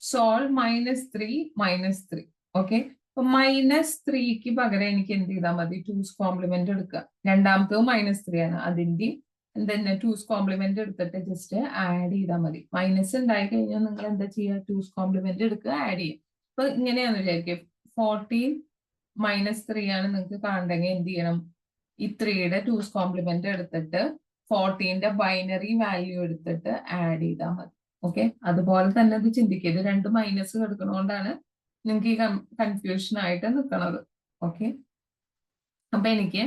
Solve -3 okay. അപ്പൊ -3ക്ക് പകരം എനിക്ക് എന്ത് ചെയ്താൽ മതി, 2's കോംപ്ലിമെന്റ് എടുക്കുക. രണ്ടാമത്തത് -3 ആണ്, അതിന്റെ എന്തെന്നെ 2's കോംപ്ലിമെന്റ് എടുത്തിട്ട് ജസ്റ്റ് ആഡ് ചെയ്താൽ മതി. മൈനസ് ഉണ്ടായി കഴിഞ്ഞാൽ നിങ്ങൾ എന്താ ചെയ്യുക, 2's കോംപ്ലിമെന്റ് എടുക്കുക, ആഡ് ചെയ്യുക. അപ്പൊ ഇങ്ങനെയാന്ന് വിചാരിക്കുക, 14 -3 ആണ് നിങ്ങൾക്ക് കാണണമെങ്കിൽ എന്ത് ചെയ്യണം, ഈ 3യുടെ 2's കോംപ്ലിമെന്റ് എടുത്തിട്ട് 14ന്റെ ബൈനറി വാല്യൂ എടുത്തിട്ട് ആഡ് ചെയ്താൽ മതി. ഓക്കെ. അതുപോലെ തന്നെ ഇത് ചിന്തിക്കരുത്, രണ്ട് മൈനസ് കിടക്കുന്നതുകൊണ്ടാണ് നിങ്ങൾക്ക് ഈ കൺഫ്യൂഷൻ ആയിട്ട് നിൽക്കുന്നത്. ഓക്കെ. അപ്പൊ എനിക്ക്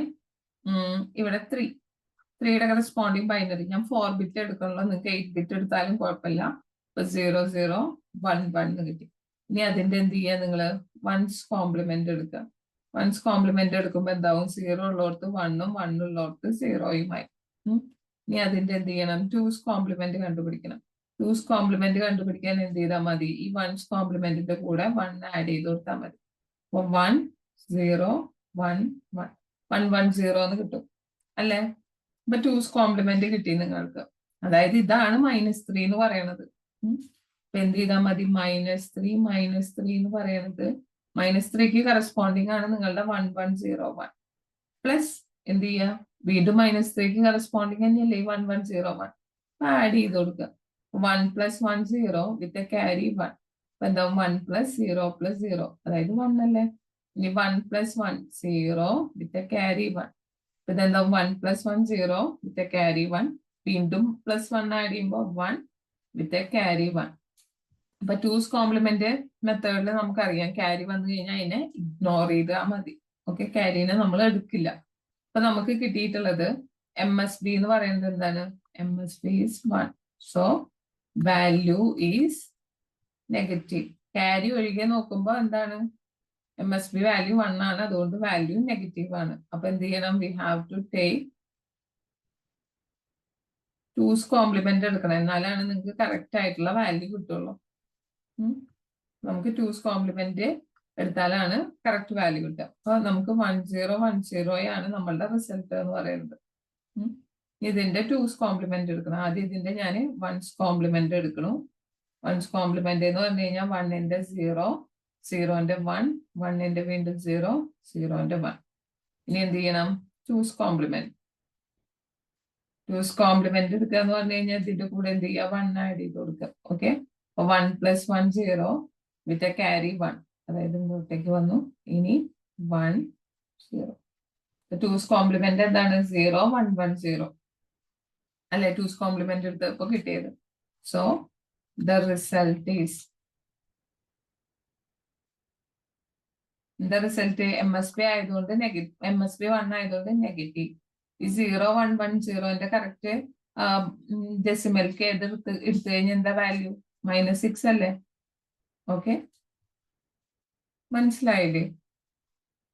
ഇവിടെ 3യുടെ കറസ്പോണ്ടിങ് ബൈനറി ഞാൻ 4 ബിറ്റ് എടുക്കണല്ലോ, നിങ്ങൾക്ക് 8 ബിറ്റ് എടുത്താലും കുഴപ്പമില്ല. ഇപ്പൊ 0 0 1 1 കിട്ടി. ഇനി അതിന്റെ എന്ത് ചെയ്യുക, നിങ്ങൾ 1's കോംപ്ലിമെന്റ് എടുക്കുക. 1's കോംപ്ലിമെന്റ് എടുക്കുമ്പോൾ എന്താവും, 0 ഉള്ളവർക്ക് 1ഉം 1 ഉള്ളവർക്ക് 0യുമായി. ഇനി അതിന്റെ എന്ത് ചെയ്യണം, 2's കോംപ്ലിമെന്റ് കണ്ടുപിടിക്കണം. 2's കോംപ്ലിമെന്റ് കണ്ടുപിടിക്കാൻ എന്ത് ചെയ്താൽ മതി, ഈ 1's കോംപ്ലിമെന്റിന്റെ കൂടെ 1 ആഡ് ചെയ്ത് കൊടുത്താൽ മതി. അപ്പൊ 1 0 1 1 1 1 0 എന്ന് കിട്ടും അല്ലെ. ഇപ്പൊ 2's കോംപ്ലിമെന്റ് കിട്ടി നിങ്ങൾക്ക്. അതായത് ഇതാണ് -3 എന്ന് പറയണത്. അപ്പൊ എന്ത് ചെയ്താൽ മതി, -3 എന്ന് പറയണത് -3ക്ക് കറസ്പോണ്ടിങ് ആണ് നിങ്ങളുടെ 1 1 0 1 പ്ലസ് എന്ത് ചെയ്യുക, വീണ്ടും -3ക്ക് കറസ്പോണ്ടിങ് തന്നെയല്ലേ 1 1 0 1. ആഡ് ചെയ്ത് കൊടുക്കുക. 1 + 1 0 വിത്ത് ക്യാരി 1. അപ്പൊ എന്താവും, 1 + 0 + 0 അതായത് 1 അല്ലേ. ഇനി 1 + 1 0 വിത്ത് ക്യാരി 1. അപ്പൊ ഇതെന്താവും, 1 + 1 0 വിത്ത് ക്യാരി 1. വീണ്ടും +1 ആഡ് ചെയ്യുമ്പോൾ 1 വിത്ത് ക്യാരി 1. അപ്പൊ 2's കോംപ്ലിമെന്റ് മെത്തേഡിൽ നമുക്കറിയാം, ക്യാരി വന്നു കഴിഞ്ഞാൽ അതിനെ ഇഗ്നോർ ചെയ്താൽ മതി. ഓക്കെ. ക്യാരിനെ നമ്മൾ എടുക്കില്ല. അപ്പൊ നമുക്ക് കിട്ടിയിട്ടുള്ളത് MSB എന്ന് പറയുന്നത് എന്താണ്, MSB is 1. So value is negative. Carry ഒഴികെ നോക്കുമ്പോൾ എന്താണ്, MSB വാല്യൂ 1 ആണ്, അതുകൊണ്ട് വാല്യൂ നെഗറ്റീവ് ആണ്. അപ്പൊ എന്ത് ചെയ്യണം, we have to take 2's complement എടുക്കണം, എന്നാലാണ് നിങ്ങൾക്ക് കറക്റ്റ് ആയിട്ടുള്ള വാല്യൂ കിട്ടുള്ളൂ. നമുക്ക് 2's കോംപ്ലിമെന്റ് എടുത്താലാണ് കറക്റ്റ് വാല്യൂ കിട്ടുക. അപ്പൊ നമുക്ക് 1 0 1 0 ആണ് നമ്മളുടെ റിസൾട്ട് എന്ന് പറയുന്നത്. ഇതിന്റെ 2's കോംപ്ലിമെന്റ് എടുക്കണം. ആദ്യം ഇതിന്റെ ഞാൻ 1's കോംപ്ലിമെന്റ് എടുക്കണം. 1's കോംപ്ലിമെന്റ് എന്ന് പറഞ്ഞു കഴിഞ്ഞാൽ 1ന്റെ 0 0ന്റെ 1 1ന്റെ വീണ്ടും 0 0ന്റെ 1. ഇനി എന്ത് ചെയ്യണം, 2's കോംപ്ലിമെന്റ് എടുക്കുക എന്ന് പറഞ്ഞു കഴിഞ്ഞാൽ ഇതിന്റെ കൂടെ എന്ത് ചെയ്യുക, 1 ആഡ് ചെയ്ത് കൊടുക്കുക. ഓക്കെ. 1 + 1 0 വിത്ത് ക്യാരി 1, അതായത് ഇങ്ങോട്ടേക്ക് വന്നു. ഇനി 1 0. 2's കോംപ്ലിമെന്റ് എന്താണ്, 0 1 1 0 അല്ലെ. 2's കോംപ്ലിമെന്റ് എടുത്തപ്പോ കിട്ടിയത്. So the result is, MSB ആയതുകൊണ്ട് നെഗറ്റീവ്, MSB 1 ആയതുകൊണ്ട് നെഗറ്റീവ്. ഈ 0 1 1 0ന്റെ കറക്റ്റ് ഡെസിമൽക്ക് എടുത്തു കഴിഞ്ഞാൽ എന്താ വാല്യൂ, -6 അല്ലേ. ഓക്കെ. മനസ്സിലായില്ലേ?